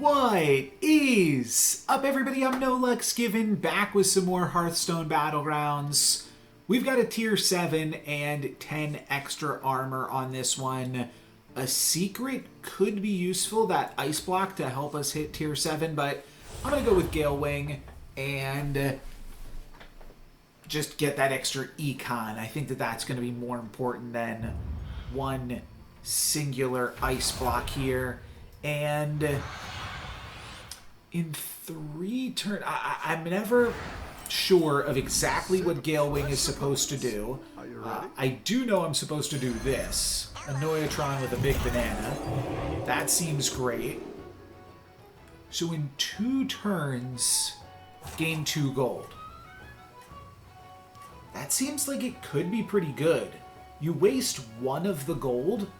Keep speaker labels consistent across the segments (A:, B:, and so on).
A: What is up, everybody? I'm No Lux Given, back with some more Hearthstone Battlegrounds. We've got a tier 7 and 10 extra armor on this one. A secret could be useful, that ice block, to help us hit tier 7, but I'm going to go with Gale Wing and just get that extra econ. I think that that's going to be more important than one singular ice block here. And in 3 turns, I'm never sure of exactly what Gale Wing is supposed to do. I do know I'm supposed to do this. A Noyatron with a big banana. That seems great. So in 2 turns, gain 2 gold. That seems like it could be pretty good. You waste 1 of the gold,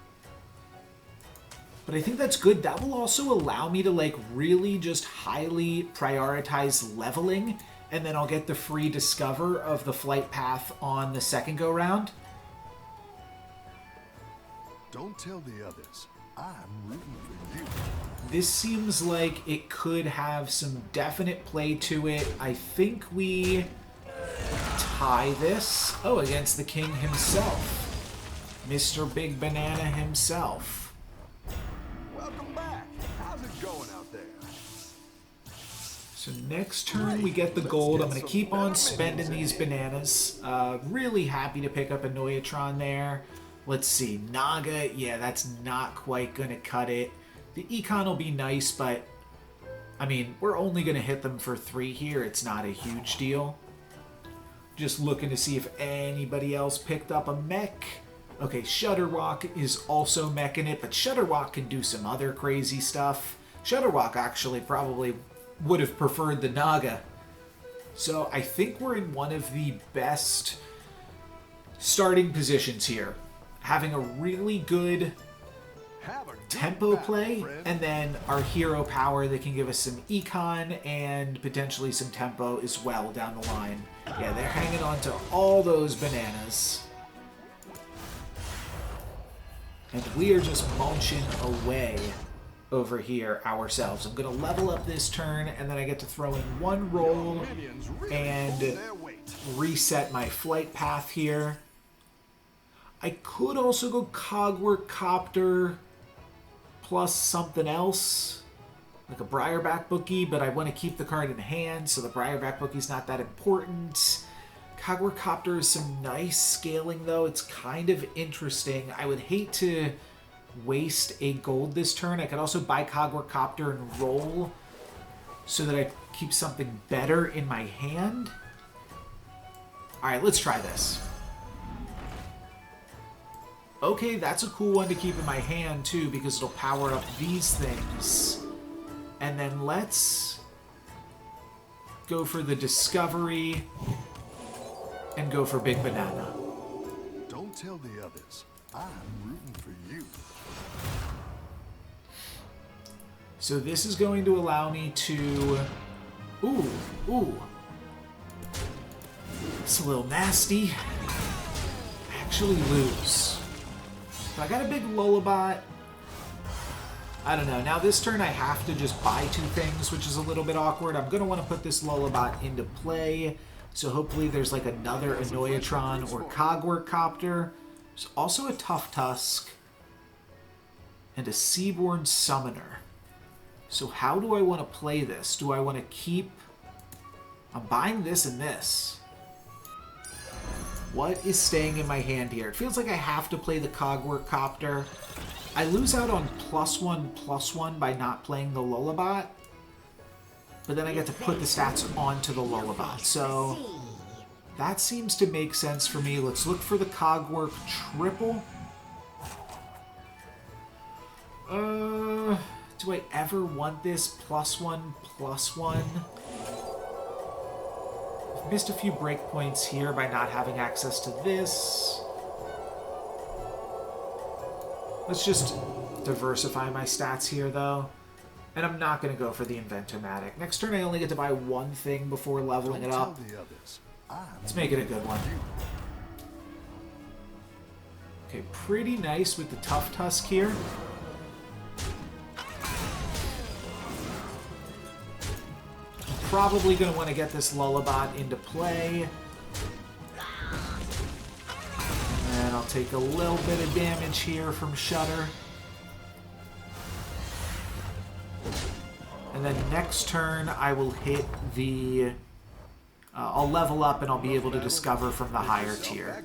A: but I think that's good. That will also allow me to like really just highly prioritize leveling, and then I'll get the free discover of the flight path on the second go round.
B: Don't tell the others. I'm rooting for you.
A: This seems like it could have some definite play to it. I think we tie this. Oh, against the king himself. Mr. Big Banana himself.
B: Welcome back. How's it going out there?
A: So next turn we get the gold. I'm going to keep on spending these bananas. Really happy to pick up a Noyatron there. Let's see. Naga, yeah, that's not quite going to cut it. The econ will be nice, but I mean, we're only going to hit them for 3 here. It's not a huge deal. Just looking to see if anybody else picked up a mech. Okay, Shutterwalk is also meching it, but Shutterwalk can do some other crazy stuff. Shutterwalk actually probably would have preferred the Naga. So I think we're in one of the best starting positions here. Having a really good tempo play, and then our hero power that can give us some econ and potentially some tempo as well down the line. Yeah, they're hanging on to all those bananas. And we are just munching away over here ourselves. I'm going to level up this turn, and then I get to throw in 1 roll and reset my flight path here. I could also go Cogwork Copter plus something else, like a Briarback Bookie, but I want to keep the card in hand, so the Briarback Bookie's not that important. Cogwork Copter is some nice scaling, though. It's kind of interesting. I would hate to waste a gold this turn. I could also buy Cogwork Copter and roll so that I keep something better in my hand. All right, let's try this. Okay, that's a cool one to keep in my hand, too, because it'll power up these things. And then let's go for the Discovery and go for Big Banana.
B: Don't tell the others. I'm rooting for you.
A: So this is going to allow me to... Ooh. It's a little nasty. Actually lose. I got a big Lullabot. I don't know. Now this turn I have to just buy 2 things, which is a little bit awkward. I'm going to want to put this Lullabot into play. So hopefully there's like another Noyatron or Cogwork Copter. There's also a Tough Tusk and a Seaborn Summoner. So how do I want to play this? Do I want to keep... I'm buying this and this. What is staying in my hand here? It feels like I have to play the Cogwork Copter. I lose out on +1/+1 by not playing the Lullabot. But then I get to put the stats onto the Lullabot. So that seems to make sense for me. Let's look for the Cogwork triple. Do I ever want this +1/+1? I've missed a few breakpoints here by not having access to this. Let's just diversify my stats here, though. And I'm not going to go for the Inventomatic. Next turn, I only get to buy 1 thing before leveling it up. Let's make it a good one. Okay, pretty nice with the Tough Tusk here. probably going to want to get this Lullabot into play. And I'll take a little bit of damage here from Shudder. And then next turn, I will hit the... I'll level up and I'll be able to discover from the higher tier.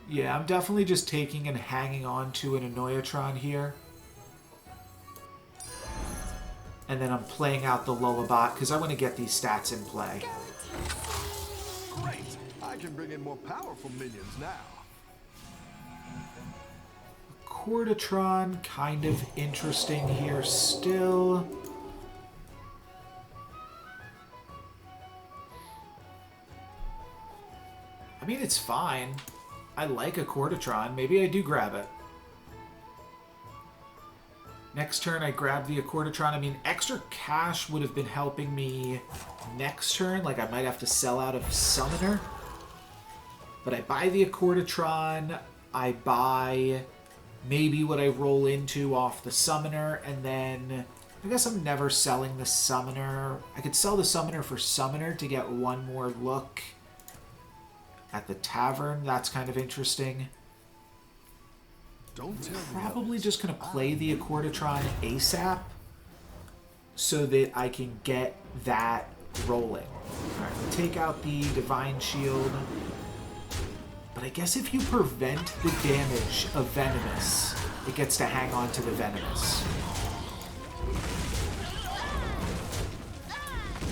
A: Yeah, I'm definitely just taking and hanging on to an Annoyatron here. And then I'm playing out the Lullabot because I want to get these stats in play.
B: Great! I can bring in more powerful minions now.
A: Cordatron, kind of interesting here still. I mean, it's fine. I like a Cordatron. Maybe I do grab it. Next turn, I grab the Cordatron. I mean, extra cash would have been helping me next turn. Like, I might have to sell out of Summoner. But I buy the Cordatron. I buy maybe what I roll into off the Summoner. And then, I guess I'm never selling the Summoner. I could sell the Summoner for Summoner to get one more look at the Tavern. That's kind of interesting. Probably just going to play the Cordatron ASAP so that I can get that rolling. Alright, take out the Divine Shield. But I guess if you prevent the damage of Venomous, it gets to hang on to the Venomous.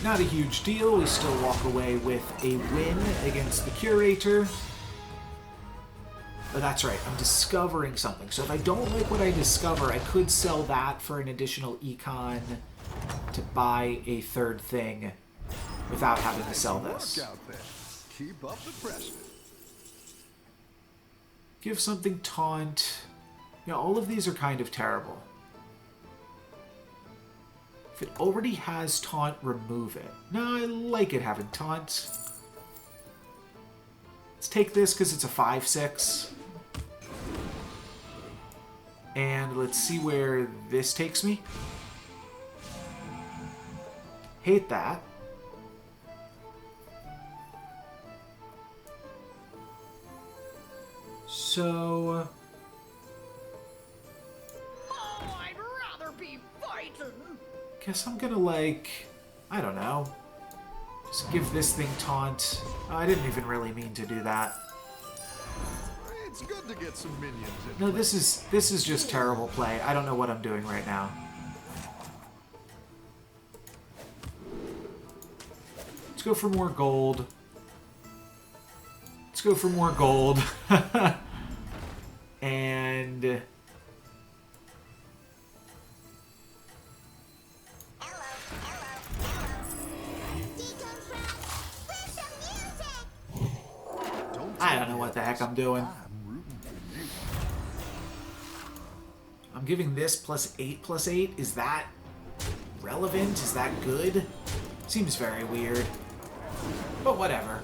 A: Not a huge deal. We still walk away with a win against the Curator. Oh, that's right. I'm discovering something. So if I don't like what I discover, I could sell that for an additional econ to buy a third thing without having to sell this.
B: Keep up the pressure.
A: Give something taunt. Yeah, all of these are kind of terrible. If it already has taunt, remove it. No, I like it having taunt. Let's take this because it's a 5/6. And let's see where this takes me. Hate that. So...
C: Oh, I'd rather be fighting.
A: Guess I'm gonna, like... I don't know. Just give this thing taunt. Oh, I didn't even really mean to do that.
B: It's good to get some minions in.
A: No, this is just terrible play. I don't know what I'm doing right now. Let's go for more gold. Let's go for more gold. And... I don't know what the heck I'm doing. I'm giving this +8/+8. Is that relevant? Is that good? Seems very weird. But whatever.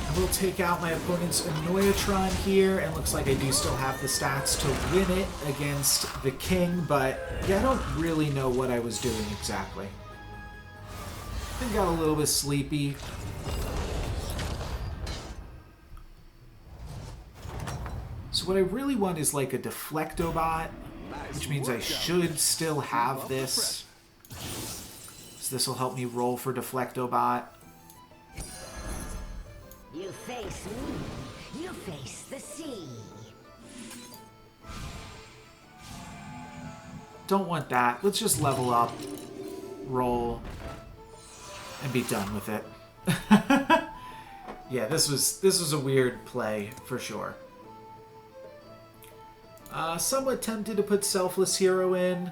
A: I will take out my opponent's Annoyatron here, and looks like I do still have the stats to win it against the King, but yeah, I don't really know what I was doing exactly. I got a little bit sleepy. So what I really want is like a Deflectobot, which means I should still have this. So this will help me roll for Deflectobot.
D: You face me, you face the sea.
A: Don't want that. Let's just level up, roll, and be done with it. Yeah, this was a weird play for sure. Somewhat tempted to put Selfless Hero in,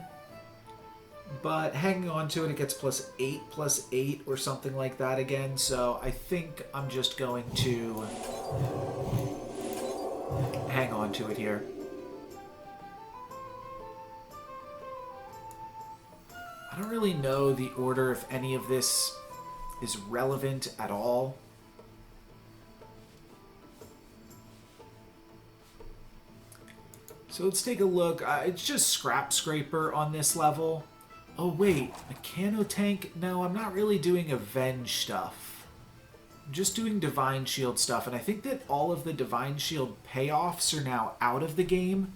A: but hanging on to it, it gets +8/+8 or something like that again, so I think I'm just going to hang on to it here. I don't really know the order if any of this is relevant at all. So let's take a look. It's just Scrap Scraper on this level. Oh wait, Mechano Tank? No, I'm not really doing Avenge stuff. I'm just doing Divine Shield stuff, and I think that all of the Divine Shield payoffs are now out of the game.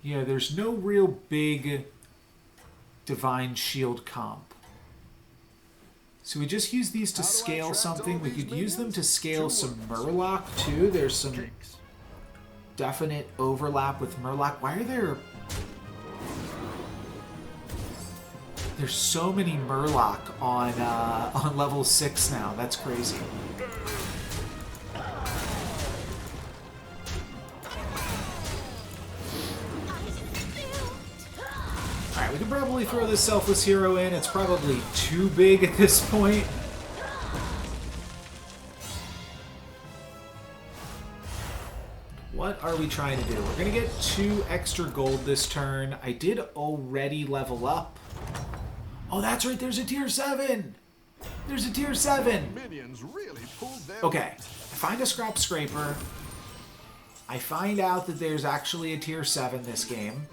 A: Yeah, there's no real big Divine Shield comp. So we just use these to scale something. We could use them to scale some Murloc too. There's some definite overlap with Murloc. Why are there... There's so many Murloc on level 6 now. That's crazy. Alright, we can probably throw this Selfless Hero in. It's probably too big at this point. What are we trying to do? We're going to get 2 extra gold this turn. I did already level up. Oh, that's right. There's a tier 7. There's a tier 7.
B: Minions really pulled their
A: Okay. I find a Scrap Scraper. I find out that there's actually a tier 7 this game.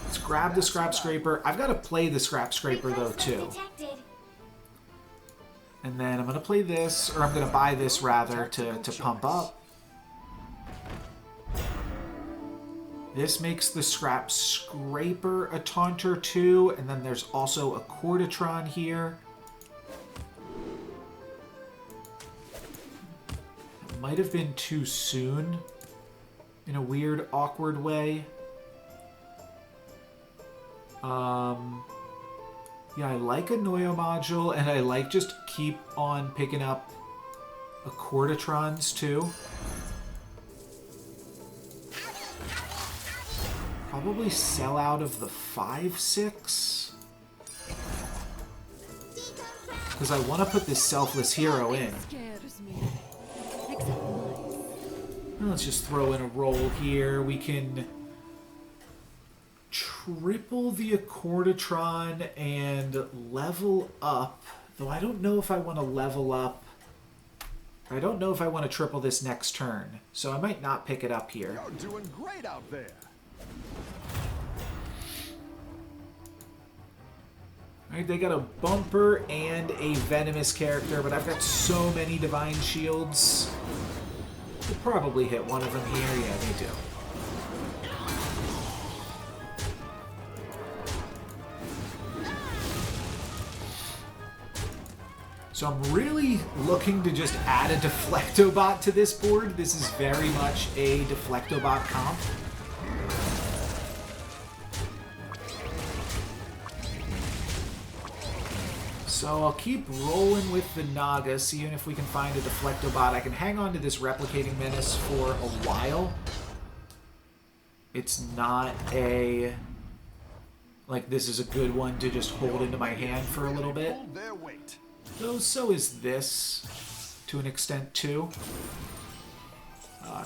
A: Let's grab the Scrap Scraper. I've got to play the Scrap Scraper, though, too. And then I'm going to play this, or I'm going to buy this, rather, to pump up. This makes the Scrap Scraper a Taunter, too. And then there's also a Cordatron here. It might have been too soon in a weird, awkward way. Yeah, I like a Noyo module, and I like just keep on picking up a Cordatrons, too. Probably sell out of the 5/6. Because I want to put this Selfless Hero in. Let's just throw in a roll here. We can triple the Accordatron and level up. Though I don't know if I want to level up. I don't know if I want to triple this next turn. So I might not pick it up here.
B: You're doing great out there.
A: Alright, they got a Bumper and a Venomous character, but I've got so many Divine Shields. We'll probably hit one of them here. Yeah, they do. So I'm really looking to just add a Deflectobot to this board. This is very much a Deflectobot comp. So I'll keep rolling with the Naga, seeing if we can find a Deflectobot. I can hang on to this Replicating Menace for a while. It's not a... Like, this is a good one to just hold into my hand for a little bit. Though so is this, to an extent, too.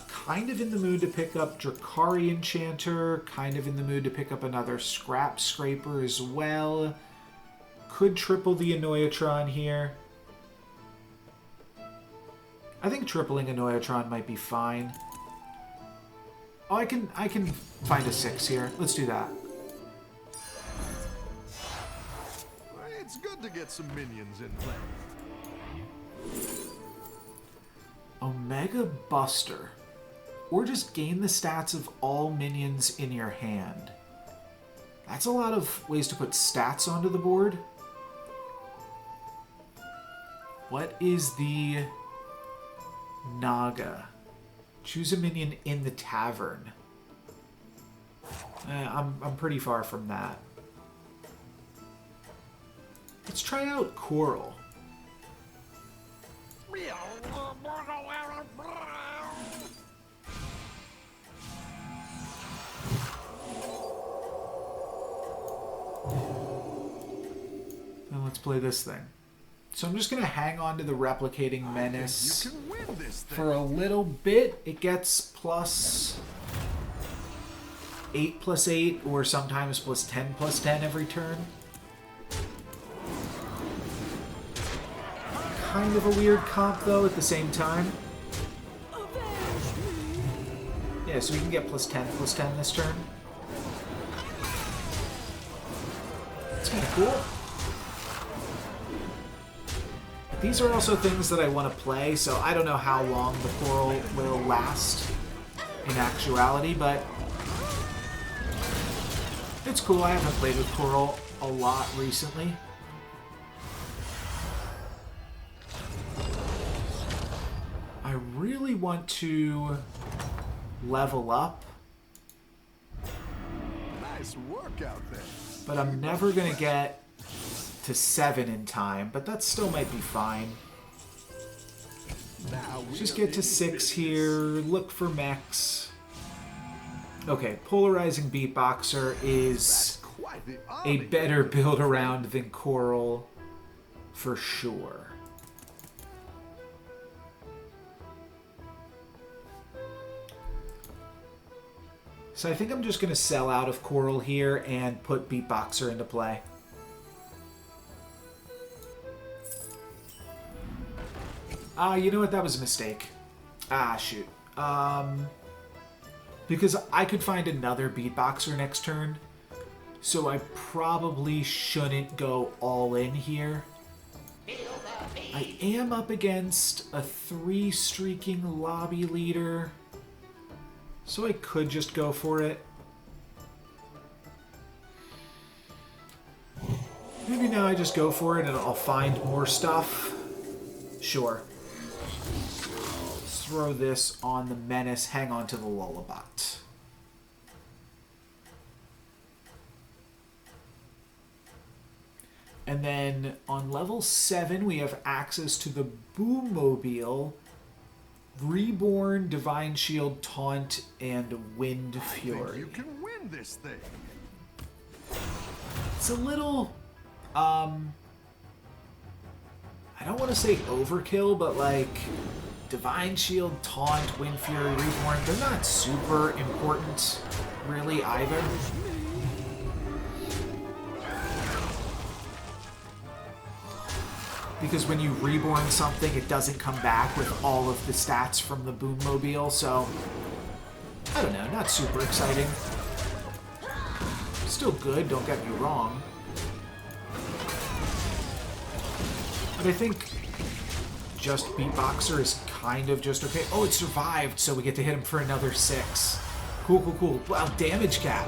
A: Kind of in the mood to pick up Drakari Enchanter. Kind of in the mood to pick up another Scrap Scraper as well. Could triple the Annoyatron here. I think tripling Annoyatron might be fine. Oh, I can find a 6 here. Let's do that.
B: It's good to get some minions in play.
A: Omega Buster. Or just gain the stats of all minions in your hand. That's a lot of ways to put stats onto the board. What is the Naga? Choose a minion in the tavern. I'm pretty far from that. Let's try out Coral. And let's play this thing. So I'm just going to hang on to the Replicating Menace for a little bit. It gets +8/+8 or sometimes +10/+10 every turn. kind of a weird comp, though, at the same time. Yeah, so we can get +10/+10 this turn. It's kind of cool. But these are also things that I want to play, so I don't know how long the Coral will last in actuality, but it's cool. I haven't played with Coral a lot recently. I really want to level up,
B: Nice work out there.
A: but I'm never going to get to 7 in time, but that still might be fine.
B: Now we
A: Just
B: are
A: get to
B: in
A: 6
B: business.
A: here, look for mechs. Okay, Polarizing Beatboxer is
B: Quite the
A: a
B: army.
A: better build around than Coral, for sure. So I think I'm just going to sell out of Coral here and put Beatboxer into play. You know what? That was a mistake. Shoot. Because I could find another Beatboxer next turn, so I probably shouldn't go all in here. I am up against a 3-streaking lobby leader, so I could just go for it. Maybe now I just go for it and I'll find more stuff. Sure. Let's throw this on the Menace, hang on to the Lullabot. And then on level 7 we have access to the Boommobile, Reborn, Divine Shield, Taunt, and Wind
B: I think
A: Fury.
B: you can win this thing.
A: It's a little, I don't want to say overkill, but like Divine Shield, Taunt, Wind Fury, Reborn, they're not super important really either. Because when you reborn something, it doesn't come back with all of the stats from the Boommobile, so I don't know, not super exciting. Still good, don't get me wrong. But I think just Beatboxer is kind of just okay. Oh, it survived, so we get to hit him for another 6. Cool, cool, cool. Wow, damage cap.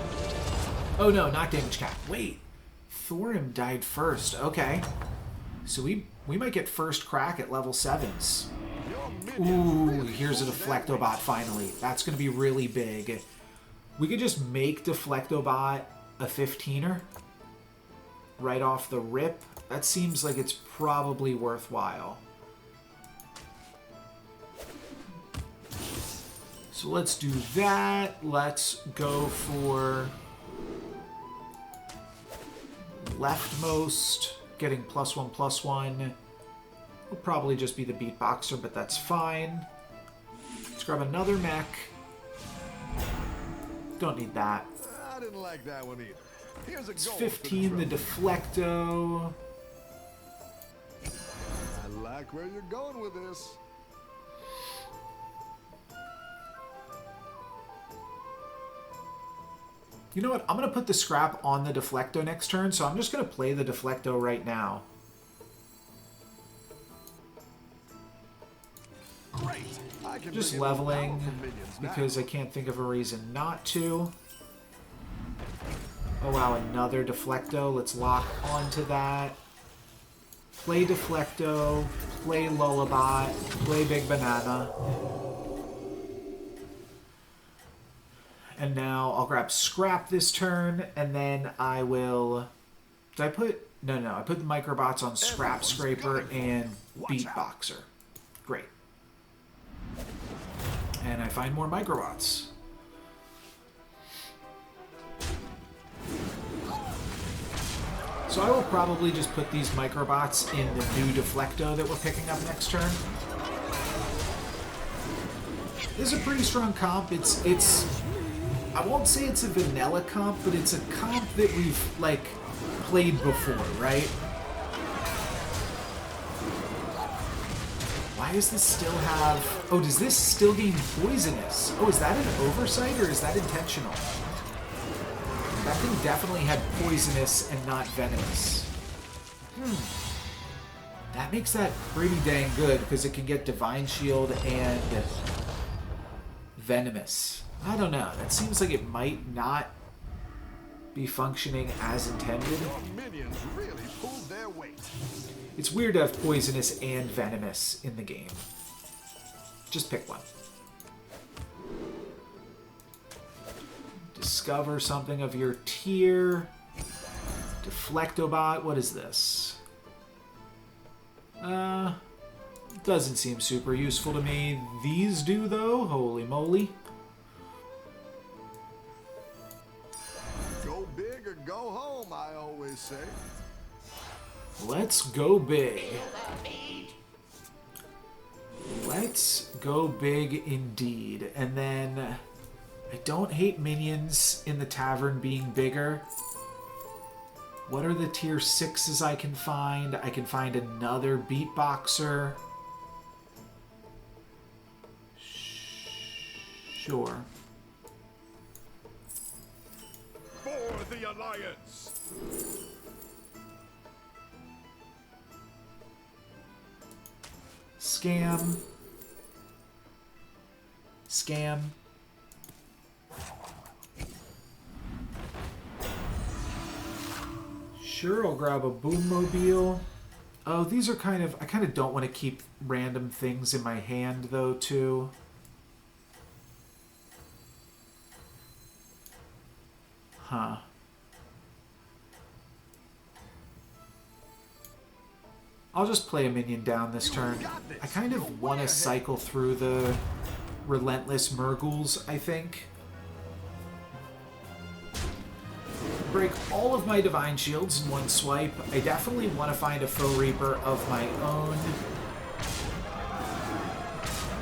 A: Oh no, not damage cap. Wait, Thorim died first. Okay. So we might get first crack at level 7s.
B: Your
A: Ooh,
B: minions
A: here's a
B: really pulled that
A: Deflectobot finally. That's going to be really big. We could just make Deflectobot a 15er right off the rip. That seems like it's probably worthwhile. So let's do that. Let's go for leftmost, getting +1/+1. Will probably just be the Beatboxer, but that's fine. Let's grab another mech. Don't need that.
B: I didn't like that one either. Here's a
A: It's
B: goal
A: 15, the Deflecto.
B: I like where you're going with this.
A: You know what? I'm going to put the scrap on the Deflecto next turn, so I'm just going to play the Deflecto right now.
B: Great. I can
A: Just
B: bring in
A: leveling,
B: powerful minions now.
A: because I can't think of a reason not to. Oh wow, another Deflecto. Let's lock onto that. Play Deflecto, play Lullabot, play Big Banana. And now I'll grab Scrap this turn, and then I will... Did I put... No, I put the Microbots on Scrap Scraper and Beatboxer. Great. And I find more Microbots. So I will probably just put these Microbots in the new Deflecto that we're picking up next turn. This is a pretty strong comp. It's I won't say it's a vanilla comp, but it's a comp that we've, like, played before, right? Why does this still have... Oh, does this still gain poisonous? Oh, is that an oversight or is that intentional? That thing definitely had poisonous and not venomous. That makes that pretty dang good because it can get Divine Shield and venomous. I don't know. That seems like it might not be functioning as intended.
B: Your minions really pulled their weight.
A: It's weird to have poisonous and venomous in the game. Just pick one. Discover something of your tier. Deflectobot. What is this? Doesn't seem super useful to me. These do, though. Holy moly.
B: Go big or go home, I always say.
A: Let's go big. Let's go big indeed. And then I don't hate minions in the tavern being bigger. What are the tier 6s I can find? I can find another beatboxer. Sure.
B: For the Alliance!
A: Scam. Scam. Sure, I'll grab a Boommobile. Oh, these are kind of... I kind of don't want to keep random things in my hand, though, too. Huh. I'll just play a minion down this turn. I kind of want to cycle through the Relentless Murgles, I think. Break all of my Divine Shields in one swipe. I definitely want to find a Foe Reaper of my own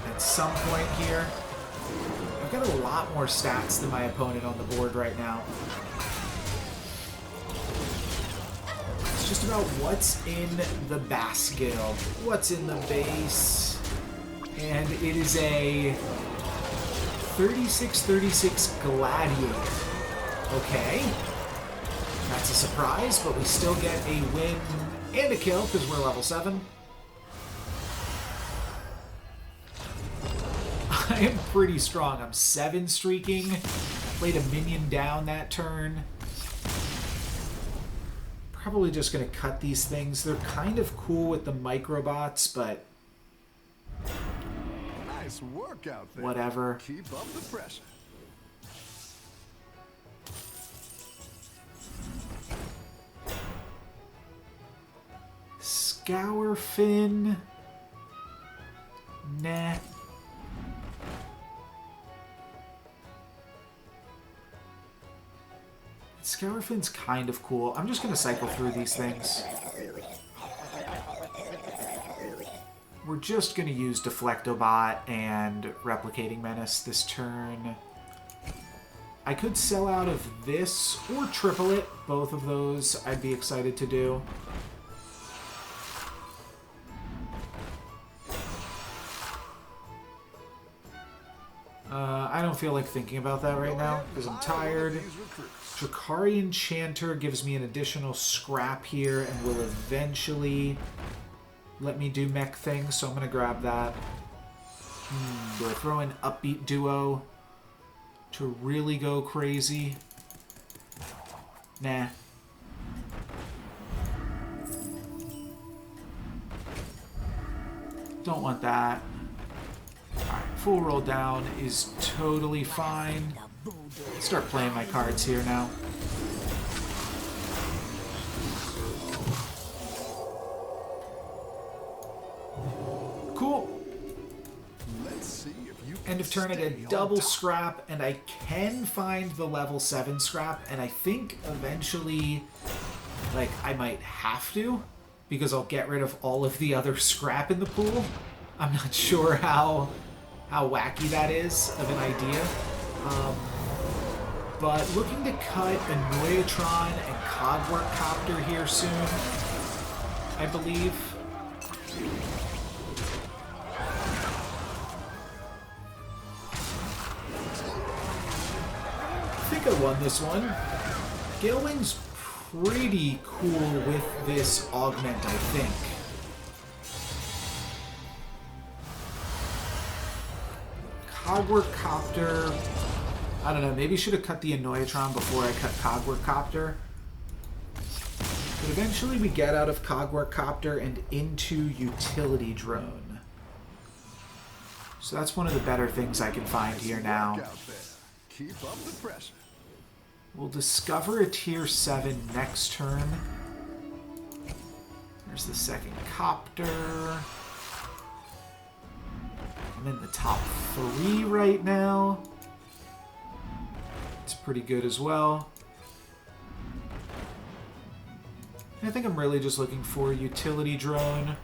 A: at some point here. I've got a lot more stats than my opponent on the board right now. It's just about what's in the Basgill, what's in the base, and it is a 36-36 Gladiator. Okay. That's a surprise, but we still get a win and a kill because we're level 7. I am pretty strong. I'm 7 streaking. Played a minion down that turn. Probably just going to cut these things. They're kind of cool with the microbots, but...
B: Nice work out there.
A: Whatever.
B: Keep up the pressure.
A: Scourfin. Nah. Scourfin's kind of cool. I'm just going to cycle through these things. We're just going to use Deflectobot and Replicating Menace this turn. I could sell out of this or triple it. Both of those I'd be excited to do. I don't feel like thinking about that right now because I'm tired. Drakari Enchanter gives me an additional scrap here and will eventually let me do mech things, so I'm going to grab that. Do I throw in Upbeat Duo to really go crazy? Nah. Don't want that. Alright, full roll down is totally fine. Start playing my cards here now. Cool.
B: Let's see if you
A: End of turn, I get double scrap, and I can find the level 7 scrap, and I think eventually, like, I might have to, because I'll get rid of all of the other scrap in the pool. I'm not sure how wacky that is of an idea. But looking to cut a Noyatron and Cogwork Copter here soon, I believe. think I won this one. Galewing's pretty cool with this augment, I think. Cogwork Copter. I don't know, maybe should have cut the Annoyatron before I cut Cogwork Copter. But eventually we get out of Cogwork Copter and into Utility Drone. So that's one of the better things I can find here now.
B: Keep up the pressure.
A: We'll discover a tier 7 next turn. There's the second Copter. I'm in the top 3 right now. It's pretty good as well. I think I'm really just looking for a Utility Drone.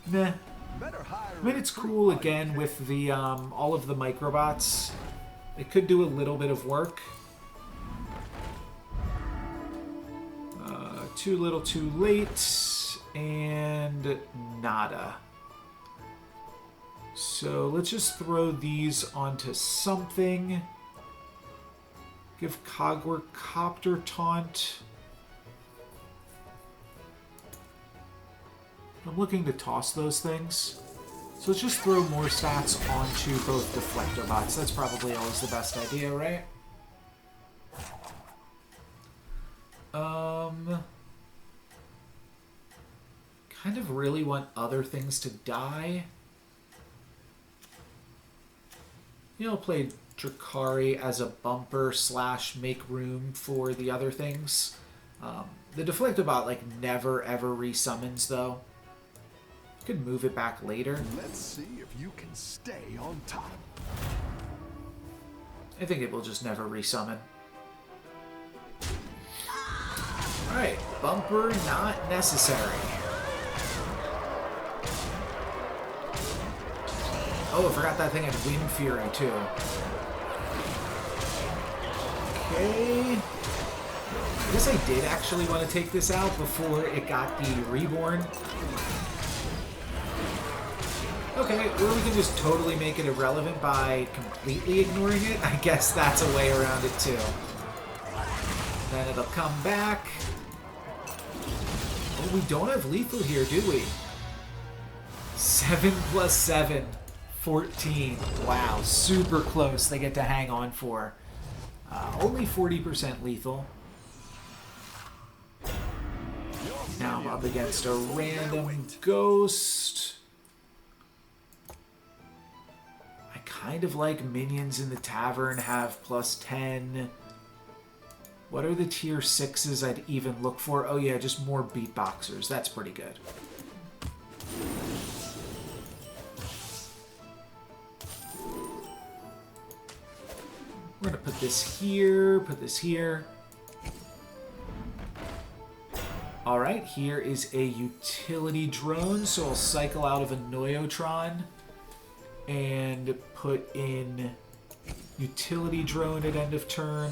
A: Meh. I mean, it's cool again with the all of the microbots. It could do a little bit of work. Too little, too late, and nada. So let's just throw these onto something. Give Cogwork Copter taunt. I'm looking to toss those things. So let's just throw more stats onto both Deflector bots. That's probably always the best idea, right? Kind of really want other things to die. You know, I'll play Drakari as a bumper / make room for the other things. The Deflector bot, like, never ever resummons, though. Could move it back later.
B: Let's see if you can stay on top.
A: I think it will just never resummon. Alright, bumper not necessary. Oh, I forgot that thing had Wind Fury, too. Okay. I guess I did actually want to take this out before it got the Reborn. Okay, or we can just totally make it irrelevant by completely ignoring it. I guess that's a way around it, too. Then it'll come back. Oh, we don't have lethal here, do we? 7 + 7. 14. Wow, super close they get to hang on for. Only 40% lethal. Now I'm up against a random ghost. I kind of like minions in the tavern have +10. What are the tier 6s I'd even look for? Oh yeah, just more beatboxers. That's pretty good. We're going to put this here, put this here. Alright, here is a utility drone, so I'll cycle out of a Noyotron and put in utility drone at end of turn.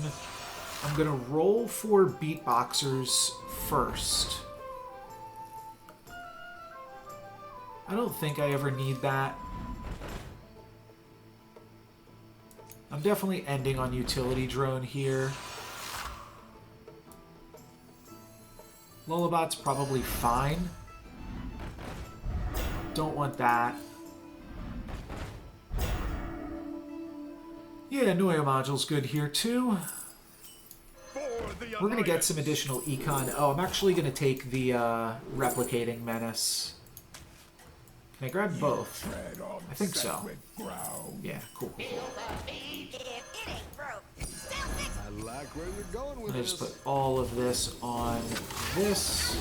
A: I'm going to roll for beatboxers first. I don't think I ever need that. I'm definitely ending on utility drone here. Lullabot's probably fine. Don't want that. Yeah, Noya module's good here too. We're gonna get some additional econ. Oh, I'm actually gonna take the replicating menace. Can I grab both? I think so. Yeah, cool.
B: I like where you're going with
A: I'm gonna just put all of this on this.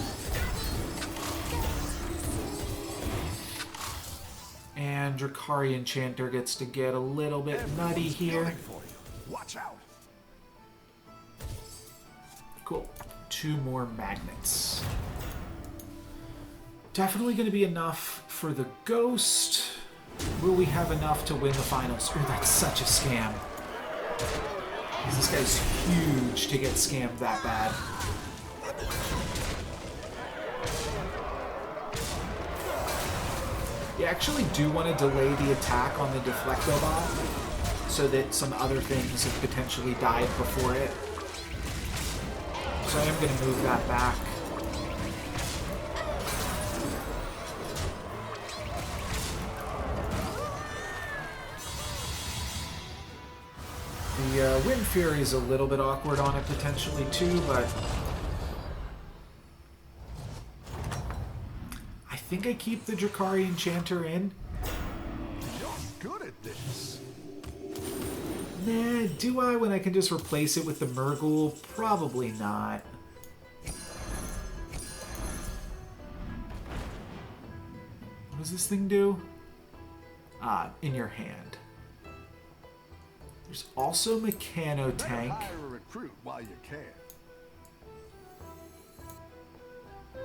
A: And Drakari Enchanter gets to get a little bit nutty here.
B: Watch out.
A: Cool. 2 more magnets. Definitely going to be enough for the ghost. Will we have enough to win the finals? Oh, that's such a scam. This guy's huge to get scammed that bad. You actually do want to delay the attack on the Deflectobot so that some other things have potentially died before it. So I am going to move that back. The Wind Fury is a little bit awkward on it potentially too, but I think I keep the Drakari Enchanter in.
B: You're good at this.
A: Nah, do I when I can just replace it with the Murghul? Probably not. What does this thing do? Ah, in your hand. There's also Mechano
B: Better
A: Tank.
B: hire a recruit while you can.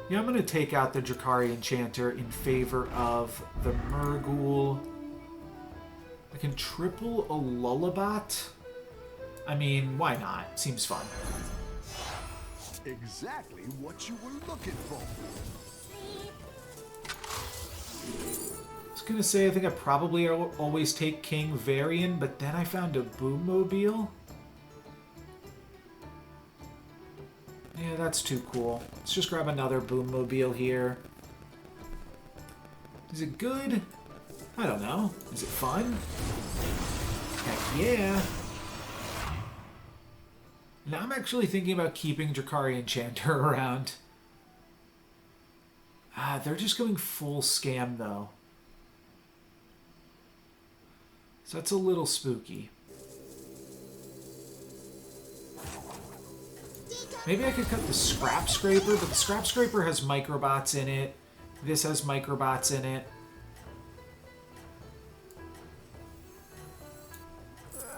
A: Yeah, I'm going to take out the Drakari Enchanter in favor of the Murghul. I can triple a Lullabat. I mean, why not? Seems fun.
B: Exactly what you were looking for.
A: I was going to say, I think I probably always take King Varian, but then I found a Boommobile. Yeah, that's too cool. Let's just grab another Boommobile here. Is it good? I don't know. Is it fun? Heck yeah. Now I'm actually thinking about keeping Drakari Enchanter around. Ah, they're just going full scam, though. So that's a little spooky. Maybe I could cut the Scrap Scraper, but the Scrap Scraper has Microbots in it. This has Microbots in it.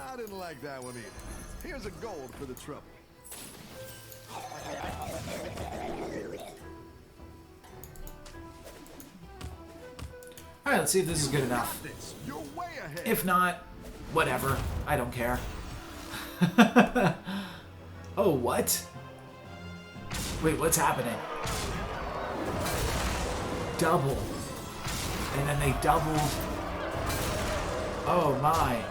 B: I didn't like that one either. Here's a gold for the trouble.
A: Alright, let's see if this is good enough.
B: You're way ahead.
A: If not, whatever. I don't care. Oh, what? Wait, what's happening? Double. And then they doubled. Oh my.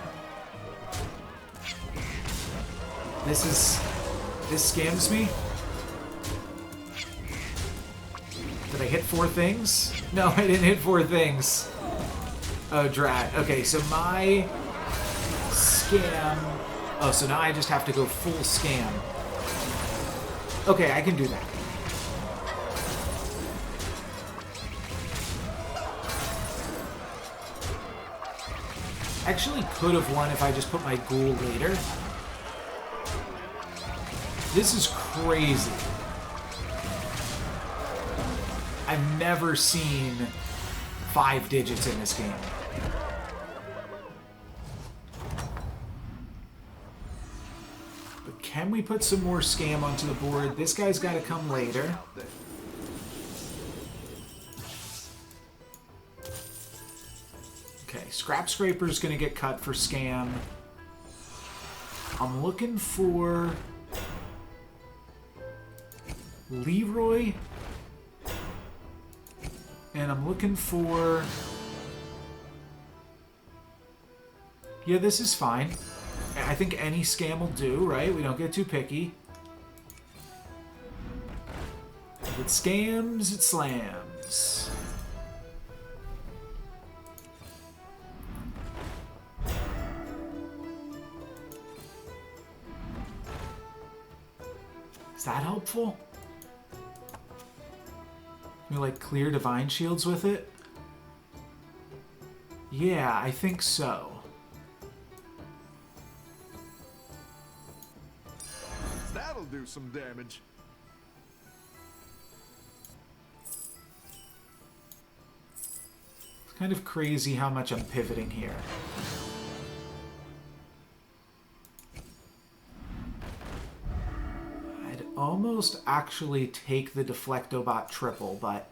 A: This scams me? Did I hit 4 things? No, I didn't hit 4 things. Oh, drat. Okay, so my scam... Oh, so now I just have to go full scam. Okay, I can do that. Actually could have won if I just put my ghoul later. This is crazy. I've never seen 5 digits in this game. But can we put some more scam onto the board? This guy's got to come later. Okay, Scrap Scraper's going to get cut for scam. I'm looking for Leroy. And I'm looking for... Yeah, this is fine. I think any scam will do, right? We don't get too picky. If it scams, it slams. Is that helpful? Can we, like, clear Divine Shields with it? Yeah, I think so.
B: That'll do some damage.
A: It's kind of crazy how much I'm pivoting here. I'd almost actually take the Deflectobot triple, but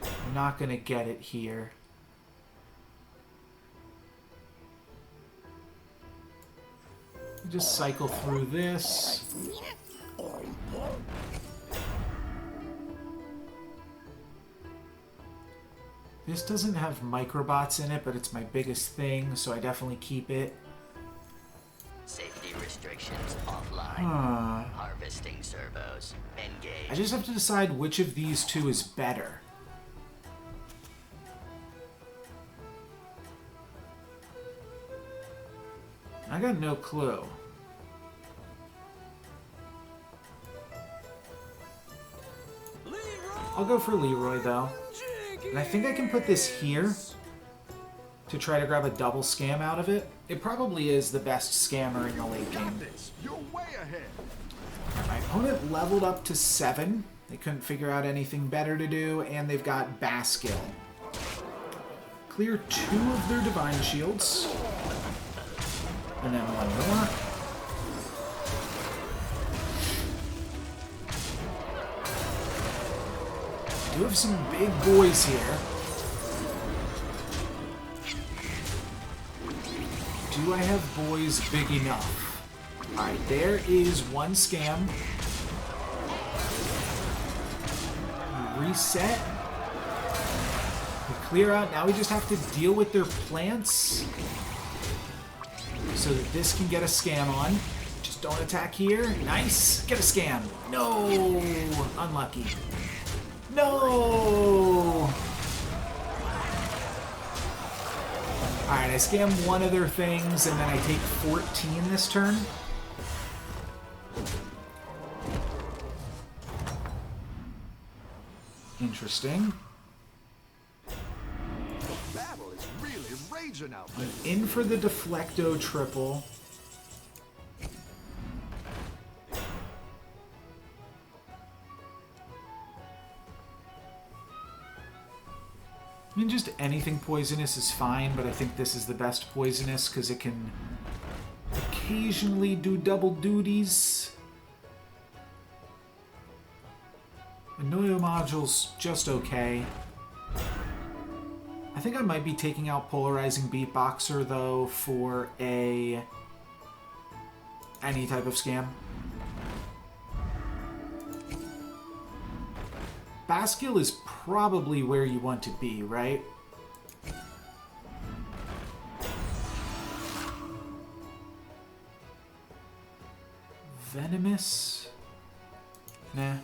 A: I'm not going to get it here. Just cycle through this. This doesn't have Microbots in it, but it's my biggest thing, so I definitely keep it.
E: Safety restrictions offline. Harvesting servos. Engage.
A: I just have to decide which of these two is better. I got no clue. I'll go for Leroy, though. And I think I can put this here to try to grab a double scam out of it. It probably is the best scammer in the late game.
B: You're way ahead.
A: My opponent leveled up to 7. They couldn't figure out anything better to do, and they've got Baskill. Clear 2 of their Divine Shields. And then 1 more. Do have some big boys here. Do I have boys big enough? Alright, there is 1 scam. Reset. We clear out. Now we just have to deal with their plants so that this can get a scam on. Just don't attack here. Nice. Get a scam. No. Unlucky. No. Alright, I scam 1 of their things, and then I take 14 this turn. Interesting.
B: The battle is really raging out there.
A: In for the Deflecto triple. I mean, just anything poisonous is fine, but I think this is the best poisonous because it can occasionally do double duties. Annoyo module's just okay. I think I might be taking out Polarizing Beatboxer, though, for any type of scam. Baskill is probably where you want to be, right? Venomous? Nah.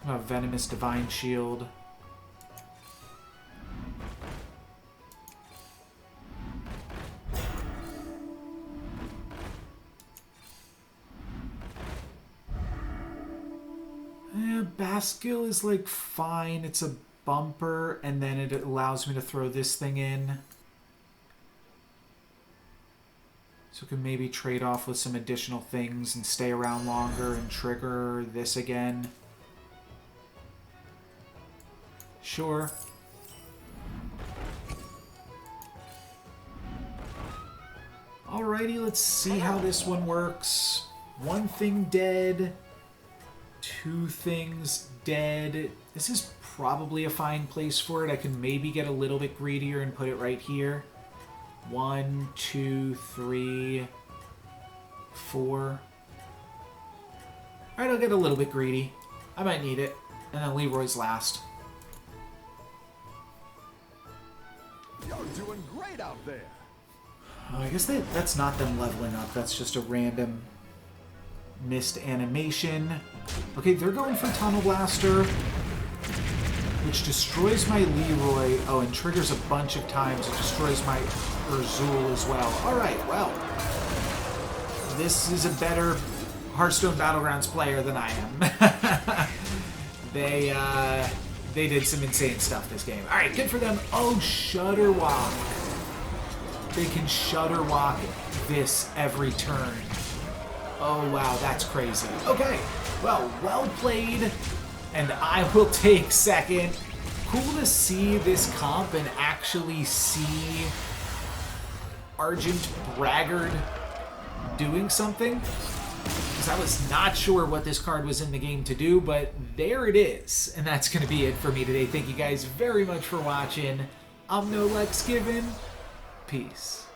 A: Venomous Divine Shield. Baskill is like fine. It's a bumper, and then it allows me to throw this thing in. So I can maybe trade off with some additional things and stay around longer and trigger this again. Sure. Alrighty, let's see how this one works. 1 thing dead. 2 things dead. This is probably a fine place for it. I can maybe get a little bit greedier and put it right here. 1, 2, 3, 4. Alright, I'll get a little bit greedy. I might need it. And then Leroy's last.
B: You're doing great out there.
A: Oh, I guess that's not them leveling up. That's just a random missed animation. Okay, they're going for Tunnel Blaster, which destroys my Leroy. Oh, and triggers a bunch of times. It destroys my Urzul as well. Alright, well. This is a better Hearthstone Battlegrounds player than I am. They did some insane stuff this game. Alright, good for them. Oh, Shutterwalk. They can Shutterwalk this every turn. Oh, wow, that's crazy. Okay, well played, and I will take second. Cool to see this comp and actually see Argent Braggart doing something. Because I was not sure what this card was in the game to do, but there it is. And that's going to be it for me today. Thank you guys very much for watching. I'm No Lex Given. Peace.